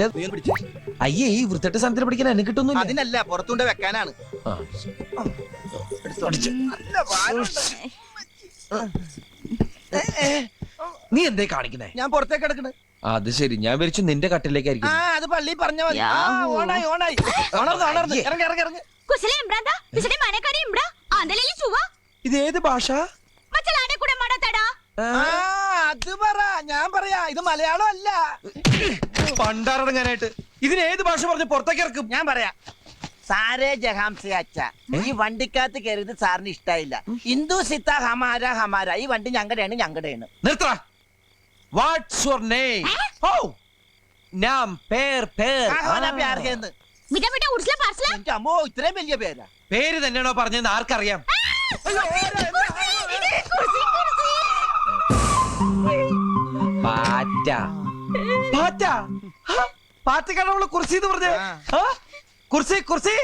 ഒറ്റ അയ്യേ ഈ വൃത്തിട്ട് സാധനത്തിന് പിടിക്കാൻ എന്നെ കിട്ടുന്നു. അതിനല്ല, പുറത്തുകൊണ്ട് വെക്കാനാണ്. നീ എന്തേ കാണിക്കുന്നേ? ഞാൻ പുറത്തേക്ക് കിടക്കണേ. അത് ശരി, ഞാൻ വിളിച്ചു നിന്റെ കട്ടിലേക്കായിരിക്കും. അത് പള്ളി പറഞ്ഞ മതി. ഓണായി ഓണായി ഉണർന്ന് ഇറങ്ങി ഇറങ്ങി ഇറങ്ങി. ഇത് ഏത് ഭാഷ? അത് പറ, ഞാൻ പറയാ. ഇത് മലയാളം അല്ല. പണ്ടാറടങ്ങാനായിട്ട് ഇതിന് ഏത് ഭാഷ പറഞ്ഞ് പുറത്തേക്ക് ഇറക്കും? ഞാൻ പറയാ. സാരേ ജഹാംസെ അച്ഛ, ഈ വണ്ടിക്കകത്ത് കയറിയത് സാറിന് ഇഷ്ടായില്ല. ഹിന്ദു സിത്ത ഹമാര ഹമാര. ഈ വണ്ടി ഞങ്ങളുടെയാണ് ഞങ്ങളുടെയാണ്. നിർത്തടാ. What's your name? ഓ നാം പേർ പേർ. എന്റെ അമ്മോ, ഇത്രയും വലിയ പേരാ. പേര് തന്നെയാണോ പറഞ്ഞതെന്ന് ആർക്കറിയാം? പാറ്റ പാറ്റ പാറ്റക്കാണ് അവള് കുർസി എന്ന് പറഞ്ഞേ. കുർസി കുർസി